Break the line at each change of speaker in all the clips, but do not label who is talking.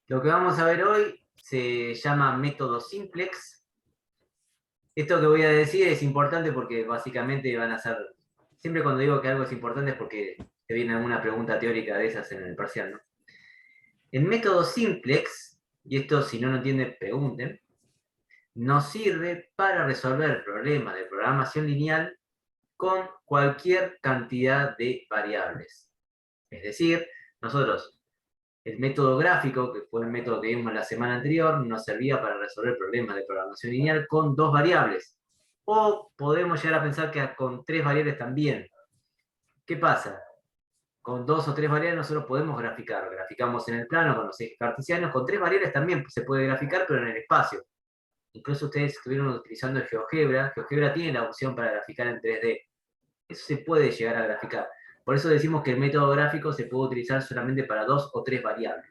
Lo que vamos a ver hoy se llama método simplex. Esto que voy a decir es importante porque básicamente van a ser... Siempre cuando digo que algo es importante es porque te viene alguna pregunta teórica de esas en el parcial, ¿no? El método simplex, y esto si no lo entienden, pregunten, nos sirve para resolver problemas de programación lineal con cualquier cantidad de variables. Es decir, nosotros, el método gráfico, que fue el método que vimos la semana anterior, nos servía para resolver problemas de programación lineal con 2 variables. O podemos llegar a pensar que con 3 variables también. ¿Qué pasa? Con 2 o 3 variables nosotros podemos graficar. Graficamos en el plano con los ejes cartesianos. Con 3 variables también se puede graficar, pero en el espacio. Incluso ustedes estuvieron utilizando el GeoGebra. GeoGebra tiene la opción para graficar en 3D. Eso se puede llegar a graficar. Por eso decimos que el método gráfico se puede utilizar solamente para 2 o 3 variables.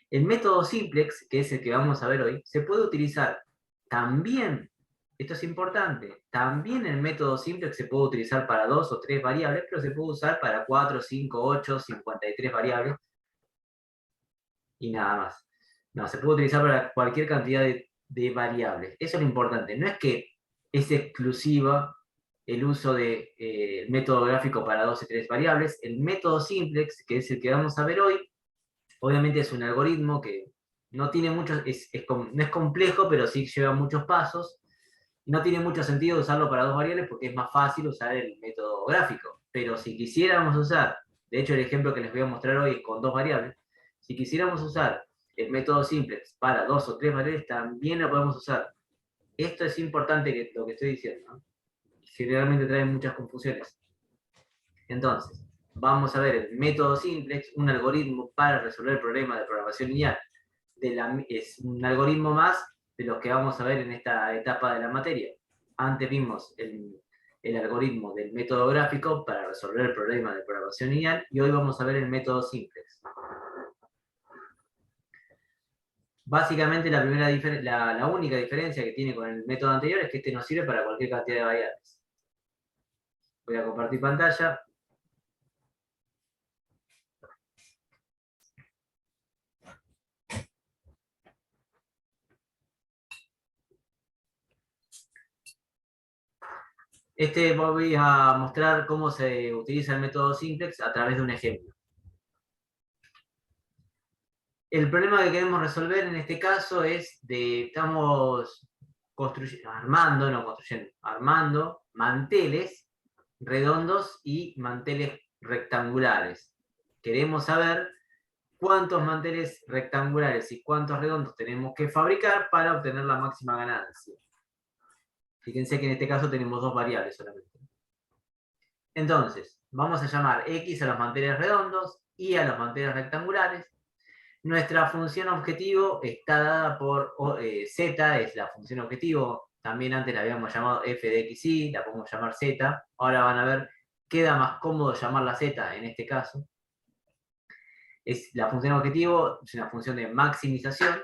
El método simplex, que es el que vamos a ver hoy, se puede utilizar también, esto es importante, también el método simplex se puede utilizar para 2 o 3 variables, pero se puede usar para 4, 5, 8, 53 variables y nada más. No, se puede utilizar para cualquier cantidad de variables. Eso es lo importante. No es que es exclusiva el uso del método gráfico para 2 o 3 variables. El método simplex, que es el que vamos a ver hoy, obviamente es un algoritmo que no tiene muchos, no es complejo, pero sí lleva muchos pasos. No tiene mucho sentido usarlo para 2 variables porque es más fácil usar el método gráfico. Pero si quisiéramos usar, de hecho el ejemplo que les voy a mostrar hoy es con 2 variables, si quisiéramos usar el método simplex para 2 o 3 variables, también lo podemos usar. Esto es importante lo que estoy diciendo, ¿no? Generalmente trae muchas confusiones. Entonces, vamos a ver el método simplex, un algoritmo para resolver problemas de programación lineal. Es un algoritmo más de los que vamos a ver en esta etapa de la materia. Antes vimos el algoritmo del método gráfico para resolver problemas de programación lineal y hoy vamos a ver el método simplex. Básicamente la única diferencia que tiene con el método anterior es que este nos sirve para cualquier cantidad de variables. Voy a compartir pantalla. Voy a mostrar cómo se utiliza el método simplex a través de un ejemplo. El problema que queremos resolver en este caso es estamos armando manteles redondos y manteles rectangulares. Queremos saber cuántos manteles rectangulares y cuántos redondos tenemos que fabricar para obtener la máxima ganancia. Fíjense que en este caso tenemos 2 variables solamente. Entonces, vamos a llamar X a los manteles redondos y a los manteles rectangulares. Nuestra función objetivo está dada por z, es la función objetivo. También antes la habíamos llamado f de x, y la podemos llamar z. Ahora van a ver, queda más cómodo llamarla z en este caso. La función objetivo es una función de maximización.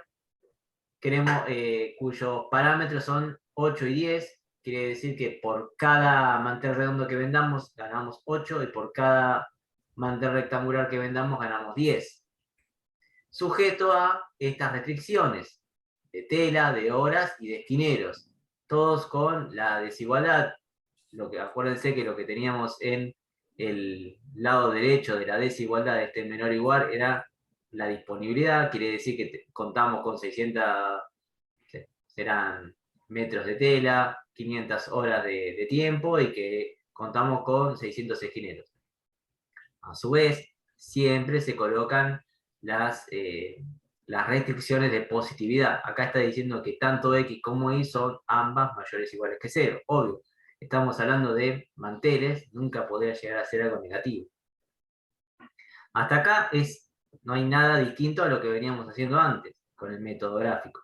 Cuyos parámetros son 8 y 10. Quiere decir que por cada mantel redondo que vendamos ganamos 8 y por cada mantel rectangular que vendamos ganamos 10. Sujeto a estas restricciones de tela, de horas y de esquineros, todos con la desigualdad. Acuérdense que lo que teníamos en el lado derecho de la desigualdad de este menor o igual era la disponibilidad, quiere decir que contamos con 600, serán metros de tela, 500 horas de tiempo y que contamos con 600 esquineros. A su vez, siempre se colocan las restricciones de positividad. Acá está diciendo que tanto X como Y son ambas mayores o iguales que 0. Obvio, estamos hablando de manteles, nunca podría llegar a ser algo negativo. Hasta acá no hay nada distinto a lo que veníamos haciendo antes con el método gráfico.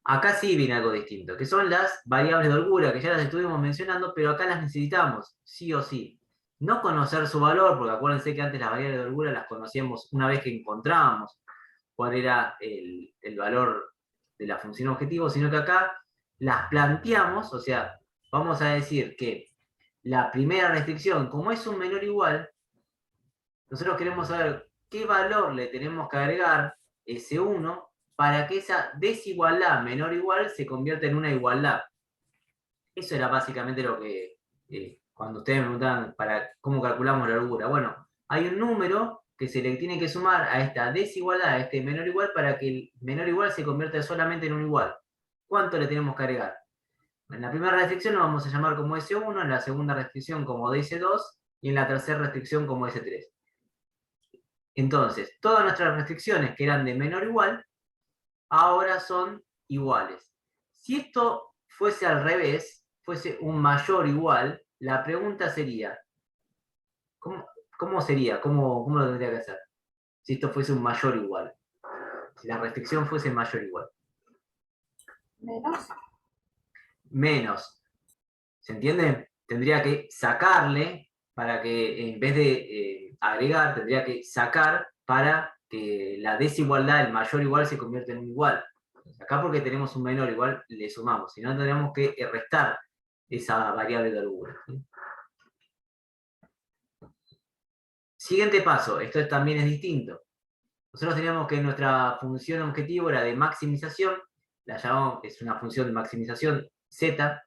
Acá sí viene algo distinto, que son las variables de holgura, que ya las estuvimos mencionando, pero acá las necesitamos, sí o sí. No conocer su valor, porque acuérdense que antes las variables de holgura las conocíamos una vez que encontrábamos cuál era el valor de la función objetivo, sino que acá las planteamos, o sea, vamos a decir que la primera restricción, como es un menor igual, nosotros queremos saber qué valor le tenemos que agregar, S1, para que esa desigualdad menor o igual se convierta en una igualdad. Eso era básicamente lo que, cuando ustedes me preguntaban para cómo calculamos la holgura. Bueno, hay un número que se le tiene que sumar a esta desigualdad, a este menor igual, para que el menor igual se convierta solamente en un igual. ¿Cuánto le tenemos que agregar? En la primera restricción lo vamos a llamar como S1, en la segunda restricción como S2 y en la tercera restricción como S3. Entonces, todas nuestras restricciones que eran de menor o igual, ahora son iguales. Si esto fuese al revés, fuese un mayor o igual, la pregunta sería, ¿cómo sería? ¿Cómo lo tendría que hacer? Si esto fuese un mayor o igual. Si la restricción fuese mayor o igual. Menos. ¿Se entiende? Tendría que sacarle para que en vez de agregar, tendría que sacar para que la desigualdad, el mayor igual, se convierta en un igual. Acá porque tenemos un menor igual, le sumamos. Si no, tendríamos que restar esa variable de holgura. ¿Sí? Siguiente paso, esto también es distinto. Nosotros teníamos que nuestra función objetivo era de maximización, la llamamos, es una función de maximización z.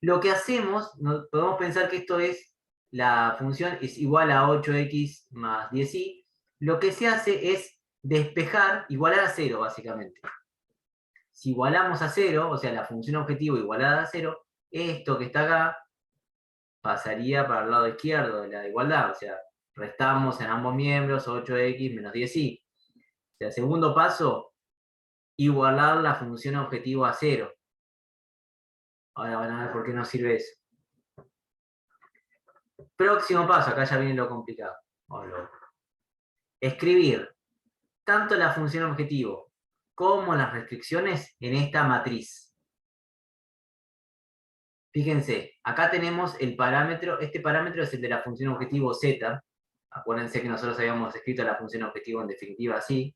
Lo que hacemos, podemos pensar que esto es, la función es igual a 8x más 10y. Lo que se hace es despejar, igualar a 0, básicamente. Si igualamos a 0, o sea, la función objetivo igualada a 0, esto que está acá pasaría para el lado izquierdo de la igualdad. O sea, restamos en ambos miembros 8x menos 10y. O sea, segundo paso, igualar la función objetivo a 0. Ahora van a ver por qué no sirve eso. Próximo paso, acá ya viene lo complicado. Escribir tanto la función objetivo como las restricciones en esta matriz. Fíjense, acá tenemos el parámetro, este parámetro es el de la función objetivo z. Acuérdense que nosotros habíamos escrito la función objetivo en definitiva así.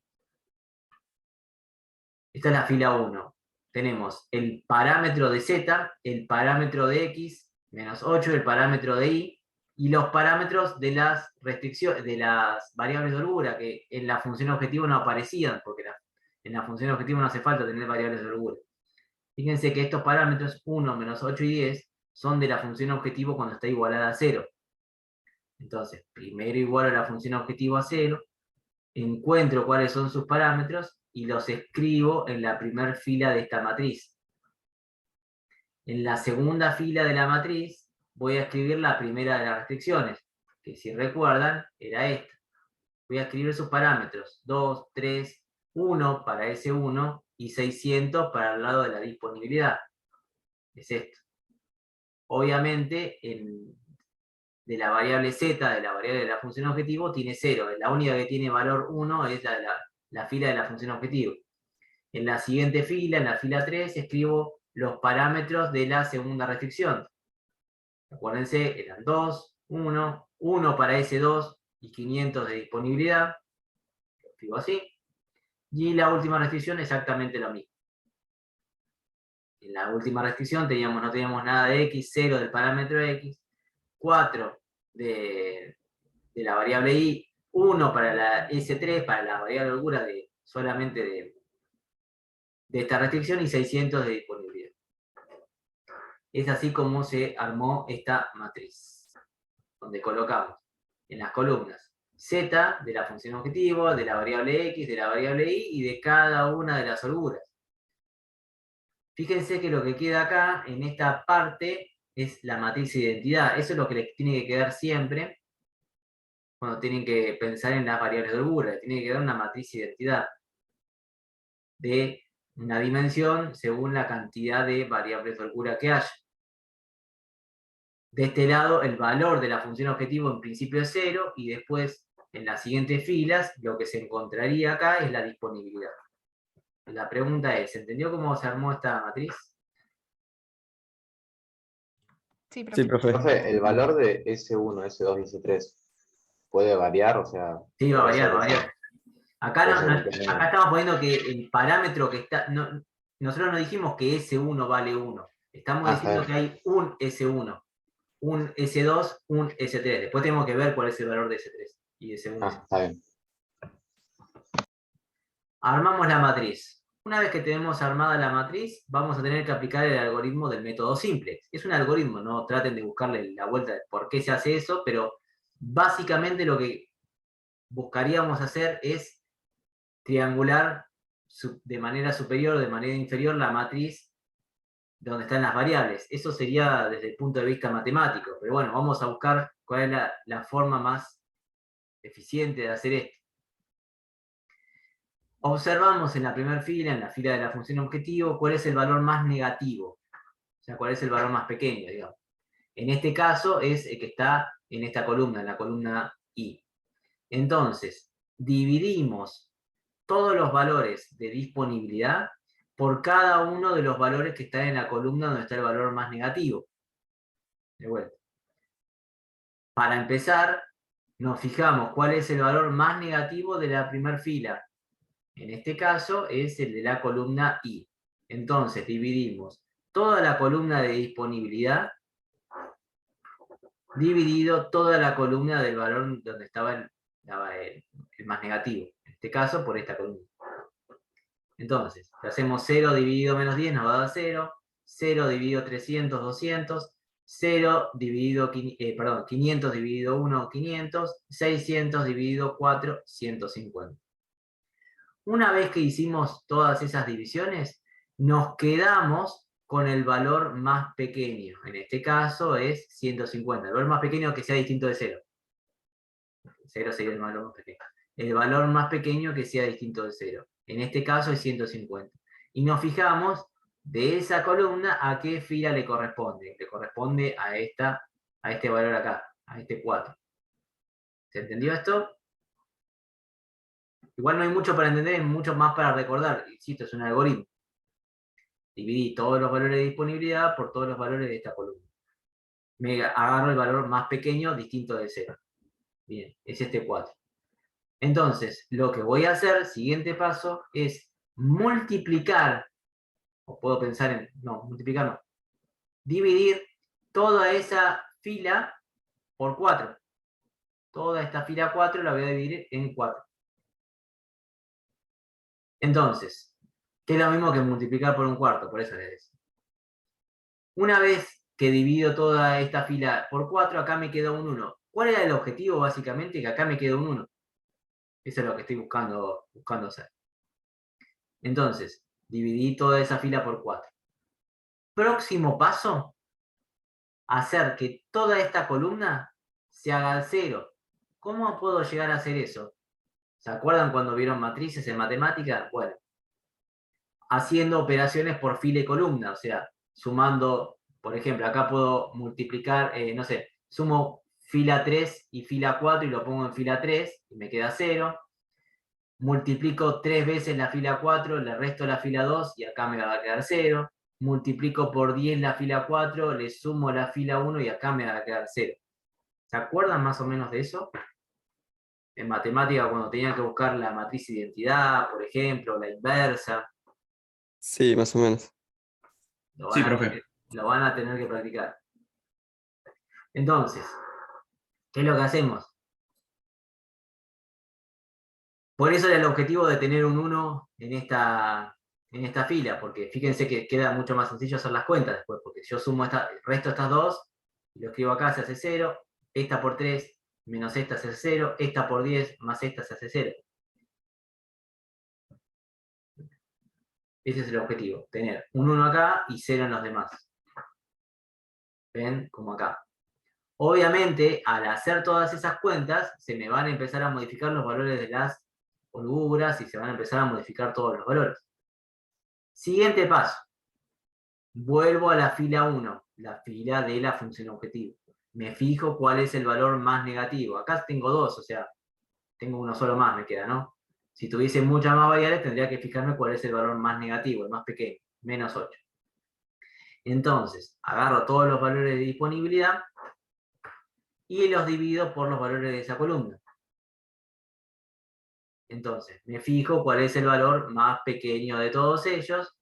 Esta es la fila 1. Tenemos el parámetro de z, el parámetro de x, menos 8, el parámetro de y, y los parámetros de las restricciones, de las variables de holgura, que en la función objetivo no aparecían, porque en la función objetivo no hace falta tener variables de holgura. Fíjense que estos parámetros, 1, menos 8 y 10, son de la función objetivo cuando está igualada a 0. Entonces, primero igualo la función objetivo a 0, encuentro cuáles son sus parámetros y los escribo en la primera fila de esta matriz. En la segunda fila de la matriz voy a escribir la primera de las restricciones, que si recuerdan era esta. Voy a escribir sus parámetros, 2, 3, 1 para S1 y 600 para el lado de la disponibilidad. Es esto. Obviamente, de la variable z, de la variable de la función objetivo, tiene 0. La única que tiene valor 1 es la fila de la función objetivo. En la siguiente fila, en la fila 3, escribo los parámetros de la segunda restricción. Acuérdense, eran 2, 1, 1 para S2 y 500 de disponibilidad. Lo escribo así. Y la última restricción exactamente lo mismo. En la última restricción no teníamos nada de x, 0 del parámetro x, 4 de la variable y, 1 para la S3, para la variable holgura solamente de esta restricción y 600 de disponibilidad. Es así como se armó esta matriz, donde colocamos en las columnas z de la función objetivo, de la variable x, de la variable y de cada una de las holguras. Fíjense que lo que queda acá, en esta parte, es la matriz de identidad. Eso es lo que les tiene que quedar siempre cuando tienen que pensar en las variables de holgura. Les tiene que quedar una matriz de identidad de una dimensión según la cantidad de variables de holgura que haya. De este lado, el valor de la función objetivo en principio es 0, y después, en las siguientes filas, lo que se encontraría acá es la disponibilidad. La pregunta es, ¿se entendió cómo se armó esta matriz?
Sí, profe.
Sí, profe.
Profe, el valor de S1, S2 y S3 puede variar, o sea.
Sí, va a
puede
variar,
ser
va a variar. Acá, estamos poniendo que el parámetro que está... nosotros no dijimos que S1 vale 1. Estamos diciendo que hay un S1, un S2, un S3. Después tenemos que ver cuál es el valor de S3 y S1.
Está bien.
Armamos la matriz. Una vez que tenemos armada la matriz, vamos a tener que aplicar el algoritmo del método simplex. Es un algoritmo, no traten de buscarle la vuelta de por qué se hace eso, pero básicamente lo que buscaríamos hacer es triangular de manera superior o de manera inferior la matriz donde están las variables. Eso sería desde el punto de vista matemático, pero bueno, vamos a buscar cuál es la forma más eficiente de hacer esto. Observamos en la primera fila, en la fila de la función objetivo, cuál es el valor más negativo, o sea, cuál es el valor más pequeño, digamos. En este caso es el que está en esta columna, en la columna I. Entonces, dividimos todos los valores de disponibilidad por cada uno de los valores que están en la columna donde está el valor más negativo. De vuelta. Para empezar, nos fijamos cuál es el valor más negativo de la primera fila. En este caso es el de la columna I. Entonces dividimos toda la columna de disponibilidad dividido toda la columna del valor donde estaba el más negativo. En este caso por esta columna. Entonces, si hacemos 0 dividido menos 10 nos va a dar 0, 0 dividido 300, 200, 0 dividido, 500 dividido 1, 500, 600 dividido 4, 150. Una vez que hicimos todas esas divisiones, nos quedamos con el valor más pequeño. En este caso es 150. El valor más pequeño que sea distinto de 0. 0 sería el valor más pequeño. El valor más pequeño que sea distinto de 0. En este caso es 150. Y nos fijamos de esa columna a qué fila le corresponde. Le corresponde a este valor acá, a este 4. ¿Se entendió esto? Igual no hay mucho para entender, hay mucho más para recordar. Insisto, es un algoritmo. Dividí todos los valores de disponibilidad por todos los valores de esta columna. Me agarro el valor más pequeño distinto de 0. Bien, es este 4. Entonces, lo que voy a hacer, siguiente paso, es multiplicar, o puedo pensar en, no, multiplicar no, dividir toda esa fila por 4. Toda esta fila 4 la voy a dividir en 4. Entonces, que es lo mismo que multiplicar por un cuarto, por eso les decía. Una vez que divido toda esta fila por 4, acá me queda un 1. ¿Cuál era el objetivo básicamente? Que acá me queda un 1. Eso es lo que estoy buscando hacer. Entonces, dividí toda esa fila por 4. Próximo paso, hacer que toda esta columna se haga al 0. ¿Cómo puedo llegar a hacer eso? ¿Se acuerdan cuando vieron matrices en matemática? Bueno, haciendo operaciones por fila y columna, o sea, sumando, por ejemplo, acá puedo multiplicar, no sé, sumo fila 3 y fila 4 y lo pongo en fila 3 y me queda 0. Multiplico 3 veces la fila 4, le resto la fila 2 y acá me va a quedar 0. Multiplico por 10 la fila 4, le sumo la fila 1 y acá me va a quedar 0. ¿Se acuerdan más o menos de eso? En matemática, cuando tenían que buscar la matriz de identidad, por ejemplo, la inversa.
Sí, más o menos.
Sí, profe.
Lo van a tener que practicar. Entonces, ¿qué es lo que hacemos? Por eso era el objetivo de tener un 1 en esta fila, porque fíjense que queda mucho más sencillo hacer las cuentas después, porque yo sumo resto estas dos, y lo escribo acá, se hace 0, esta por 3 menos esta se hace 0, esta por 10 más esta se hace 0. Ese es el objetivo, tener un 1 acá y 0 en los demás. ¿Ven? Como acá. Obviamente, al hacer todas esas cuentas, se me van a empezar a modificar los valores de las holguras y se van a empezar a modificar todos los valores. Siguiente paso. Vuelvo a la fila 1, la fila de la función objetivo. Me fijo cuál es el valor más negativo. Acá tengo 2, o sea, tengo uno solo más, me queda, ¿no? Si tuviese muchas más variables, tendría que fijarme cuál es el valor más negativo, el más pequeño, menos 8. Entonces, agarro todos los valores de disponibilidad y los divido por los valores de esa columna. Entonces, me fijo cuál es el valor más pequeño de todos ellos.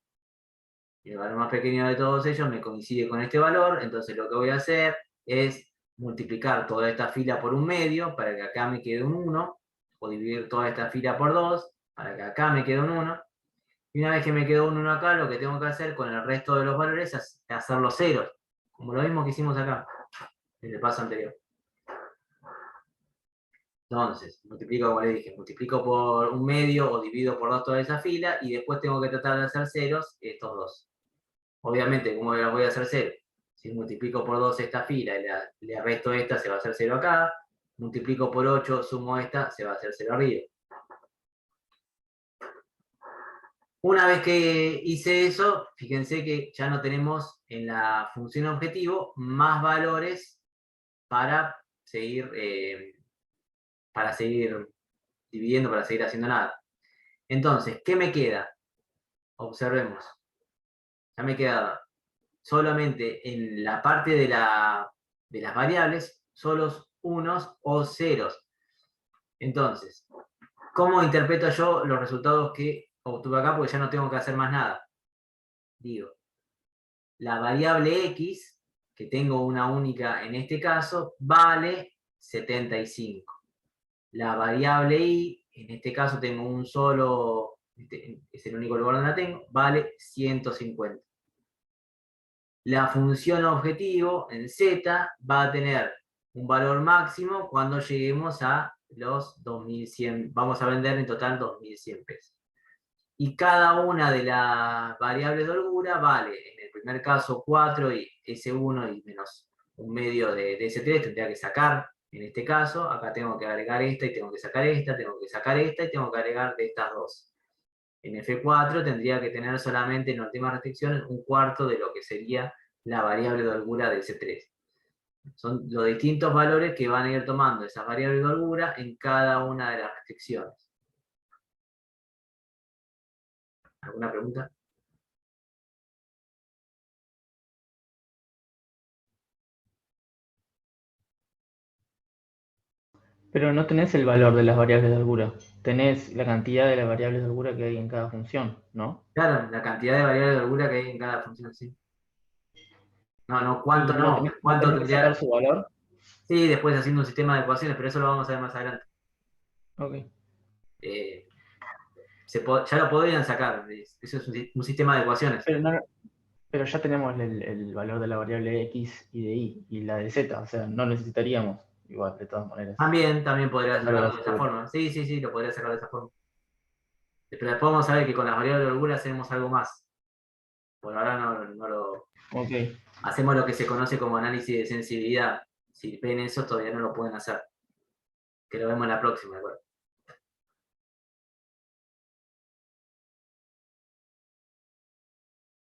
Y el valor más pequeño de todos ellos me coincide con este valor. Entonces, lo que voy a hacer es multiplicar toda esta fila por un medio para que acá me quede un 1. O dividir toda esta fila por 2 para que acá me quede un 1. Y una vez que me quedó un 1 acá, lo que tengo que hacer con el resto de los valores es hacer los ceros, como lo mismo que hicimos acá, en el paso anterior. Entonces, multiplico, como le dije, multiplico por un medio o divido por 2 toda esa fila y después tengo que tratar de hacer ceros estos dos. Obviamente, ¿cómo los voy a hacer cero? Si multiplico por 2 esta fila y le resto esta, se va a hacer 0 acá. Multiplico por 8, sumo esta, se va a hacer 0 arriba. Una vez que hice eso, fíjense que ya no tenemos en la función objetivo más valores para seguir dividiendo, para seguir haciendo nada. Entonces, ¿qué me queda? Observemos. Ya me queda solamente en la parte de las variables, solos unos o ceros. Entonces, ¿cómo interpreto yo los resultados que obtuve acá? Porque ya no tengo que hacer más nada. Digo, la variable x, que tengo una única en este caso, vale 75. La variable y, en este caso tengo un solo, es el único lugar donde la tengo, vale 150. La función objetivo en z va a tener un valor máximo cuando lleguemos a los 2100. Vamos a vender en total 2100 pesos. Y cada una de las variables de holgura vale, en el primer caso 4 y S1 y menos un medio de S3 tendría que sacar, en este caso, acá tengo que agregar esta y tengo que sacar esta, tengo que sacar esta y tengo que agregar de estas dos. En F4 tendría que tener solamente en última restricción un cuarto de lo que sería la variable de holgura de S3. Son los distintos valores que van a ir tomando esas variables de holgura en cada una de las restricciones. ¿Alguna pregunta?
Pero no tenés el valor de las variables de holgura. Tenés la cantidad de las variables de holgura que hay en cada función, ¿no?
Claro, la cantidad de variables de holgura que hay en cada función, sí. No, ¿cuánto
¿Y
no?
no
¿Cuánto
tenés que
tendría?
sacar su valor?
Sí, después haciendo un sistema de ecuaciones, pero eso lo vamos a ver más adelante.
Ok.
Ya lo podrían sacar, eso es un sistema de ecuaciones.
Pero ya tenemos el valor de la variable x y de y, y la de z, o sea, no necesitaríamos igual, de todas maneras.
También podría
No lo
sacarlo
vas
de
a
esa
hacer.
forma. Sí, lo podría sacar de esa forma. Pero después vamos a ver que con las variables de holgura hacemos algo más. Por ahora no lo...
Ok.
Hacemos lo que se conoce como análisis de sensibilidad. Si ven eso, todavía no lo pueden hacer. Que lo vemos en la próxima, ¿de acuerdo?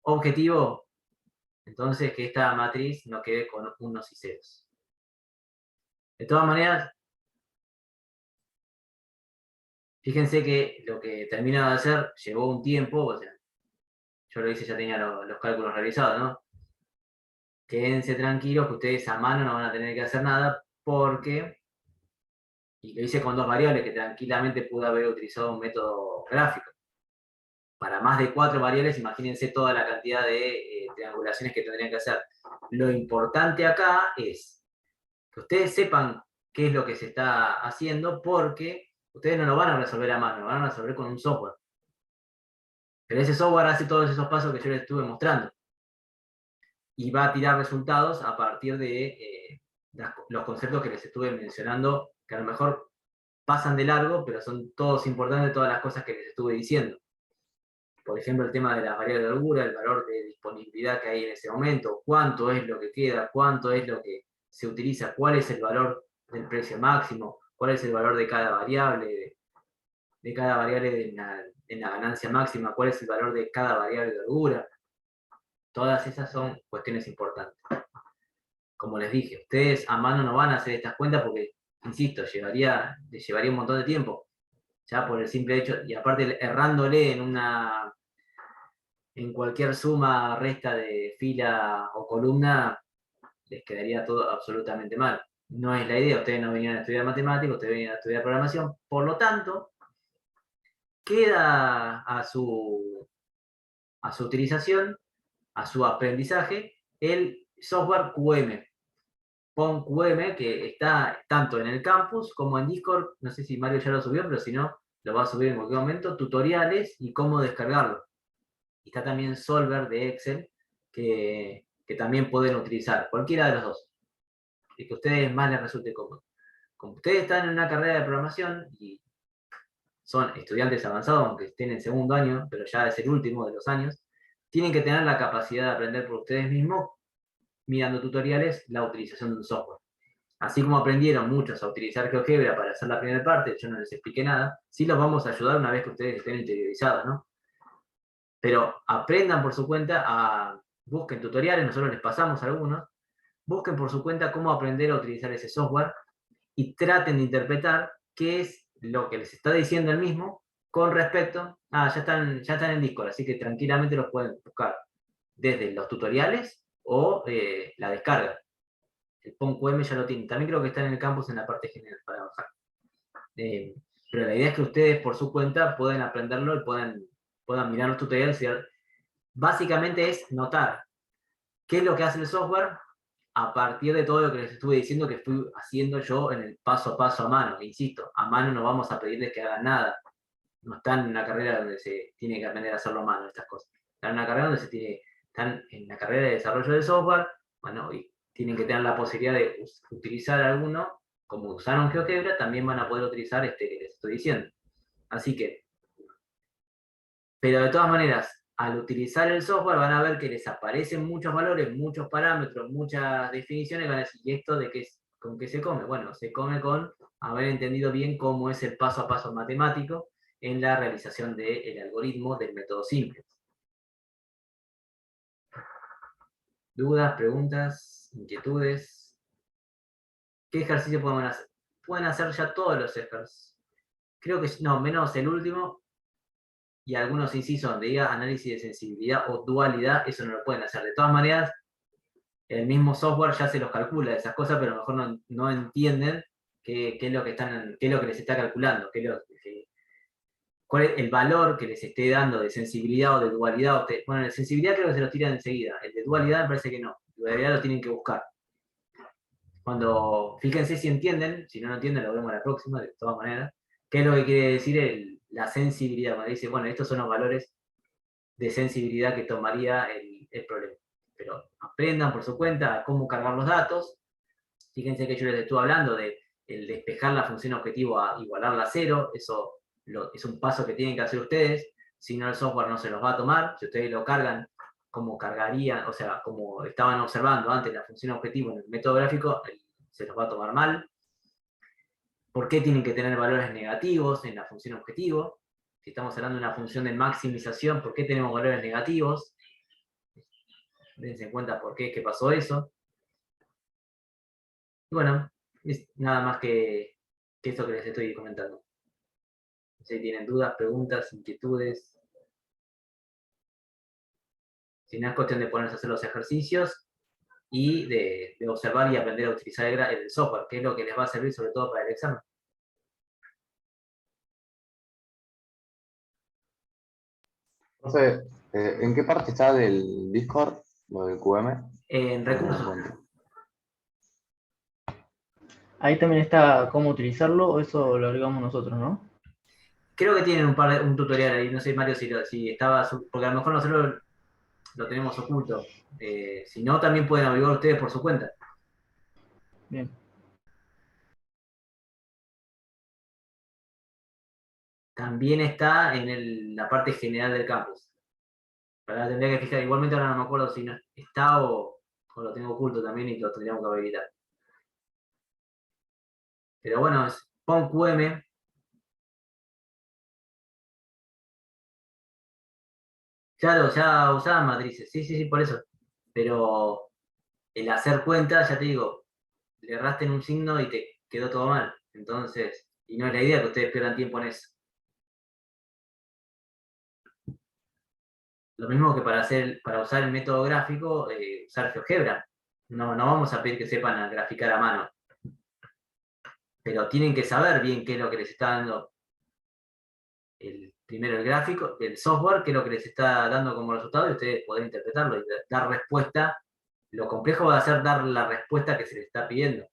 Objetivo, entonces, que esta matriz no quede con unos y ceros. De todas maneras, fíjense que lo que termino de hacer llevó un tiempo, o sea, yo lo hice, ya tenía los cálculos realizados, ¿no? Quédense tranquilos que ustedes a mano no van a tener que hacer nada porque, y lo hice con dos variables que tranquilamente pude haber utilizado un método gráfico. Para más de 4 variables, imagínense toda la cantidad de triangulaciones que tendrían que hacer. Lo importante acá es que ustedes sepan qué es lo que se está haciendo porque ustedes no lo van a resolver a mano, lo van a resolver con un software. Pero ese software hace todos esos pasos que yo les estuve mostrando. Y va a tirar resultados a partir de los conceptos que les estuve mencionando, que a lo mejor pasan de largo, pero son todos importantes, todas las cosas que les estuve diciendo. Por ejemplo, el tema de las variables de holgura, el valor de disponibilidad que hay en ese momento, cuánto es lo que queda, cuánto es lo que se utiliza, cuál es el valor del precio máximo, cuál es el valor de cada variable, de cada variable en la ganancia máxima, cuál es el valor de cada variable de holgura. Todas esas son cuestiones importantes. Como les dije, ustedes a mano no van a hacer estas cuentas porque, insisto, les llevaría un montón de tiempo. Ya por el simple hecho, y aparte errándole en cualquier suma, resta de fila o columna, les quedaría todo absolutamente mal. No es la idea, ustedes no vinieron a estudiar matemáticas, ustedes vinieron a estudiar programación, por lo tanto, queda a su utilización, a su aprendizaje, el software QM. Pon QM, que está tanto en el campus como en Discord. No sé si Mario ya lo subió, pero si no, lo va a subir en cualquier momento, tutoriales y cómo descargarlo. Y está también Solver de Excel, que también pueden utilizar, cualquiera de los dos, y que a ustedes más les resulte cómodo. Como ustedes están en una carrera de programación y son estudiantes avanzados, aunque estén en segundo año, pero ya es el último de los años, tienen que tener la capacidad de aprender por ustedes mismos, mirando tutoriales, la utilización de un software. Así como aprendieron muchos a utilizar GeoGebra para hacer la primera parte, yo no les expliqué nada, sí los vamos a ayudar una vez que ustedes estén interiorizados, ¿no? Pero aprendan por su cuenta, busquen tutoriales, nosotros les pasamos algunos, busquen por su cuenta cómo aprender a utilizar ese software y traten de interpretar qué es lo que les está diciendo el mismo con respecto a, ya están en Discord, así que tranquilamente los pueden buscar desde los tutoriales o la descarga. El POM-QM ya lo tienen. También creo que está en el campus en la parte general para bajar. Pero la idea es que ustedes por su cuenta puedan aprenderlo y puedan mirar los tutoriales. Básicamente es notar qué es lo que hace el software a partir de todo lo que les estuve diciendo que fui haciendo yo en el paso a paso a mano. Insisto, a mano no vamos a pedirles que hagan nada. No están en una carrera donde se tiene que aprender a hacerlo a mano, estas cosas. Están en una carrera donde están en la carrera de desarrollo de software, bueno, y tienen que tener la posibilidad de utilizar alguno, como usaron GeoGebra, también van a poder utilizar este que les estoy diciendo. Así que, pero de todas maneras, al utilizar el software van a ver que les aparecen muchos valores, muchos parámetros, muchas definiciones, van a decir, ¿y esto con qué se come? Bueno, se come con haber entendido bien cómo es el paso a paso matemático en la realización del algoritmo del método simple. ¿Dudas, preguntas, inquietudes? ¿Qué ejercicio podemos hacer? Pueden hacer ya todos los ejercicios. Creo que no, menos el último y algunos incisos donde diga análisis de sensibilidad o dualidad, eso no lo pueden hacer. De todas maneras, el mismo software ya se los calcula esas cosas, pero a lo mejor no entienden qué es lo que les está calculando, cuál es el valor que les esté dando de sensibilidad o de dualidad. Bueno, de sensibilidad creo que se los tiran enseguida. El de dualidad me parece que no. Dualidad lo tienen que buscar. Fíjense si entienden, si no entienden lo vemos la próxima, de todas maneras. ¿Qué es lo que quiere decir la sensibilidad? Cuando dice, bueno, estos son los valores de sensibilidad que tomaría el problema. Pero aprendan por su cuenta cómo cargar los datos. Fíjense que yo les estuve hablando de el despejar la función objetivo a igualarla a 0. Eso es un paso que tienen que hacer ustedes. Si no, el software no se los va a tomar. Si ustedes lo cargan como cargarían, o sea, como estaban observando antes la función objetivo en el método gráfico, se los va a tomar mal. ¿Por qué tienen que tener valores negativos en la función objetivo? Si estamos hablando de una función de maximización, ¿por qué tenemos valores negativos? Dense en cuenta por qué pasó eso. Y bueno, es nada más que esto que les estoy comentando. Si tienen dudas, preguntas, inquietudes. Si no, es cuestión de ponerse a hacer los ejercicios y de observar y aprender a utilizar el software, que es lo que les va a servir sobre todo para el examen.
Entonces, ¿en qué parte está del Discord, lo del QM?
En recursos.
Ahí también está cómo utilizarlo, o eso lo agregamos nosotros, ¿no?
Creo que tienen un tutorial ahí, no sé, Mario, si estaba, porque a lo mejor nosotros lo tenemos oculto. Si no, también pueden averiguar ustedes por su cuenta.
Bien.
También está en la parte general del campus. Ahora tendría que fijar, igualmente ahora no me acuerdo si no está o lo tengo oculto también y lo tendríamos que habilitar. Pero bueno, es POM-QM. Claro, ya usaban matrices, sí, por eso. Pero el hacer cuenta, ya te digo, le erraste en un signo y te quedó todo mal. Entonces, y no es la idea que ustedes pierdan tiempo en eso. Lo mismo que para usar el método gráfico, usar GeoGebra. No vamos a pedir que sepan a graficar a mano. Pero tienen que saber bien qué es lo que les está dando primero el gráfico, el software, qué es lo que les está dando como resultado y ustedes pueden interpretarlo y dar respuesta. Lo complejo va a ser dar la respuesta que se les está pidiendo.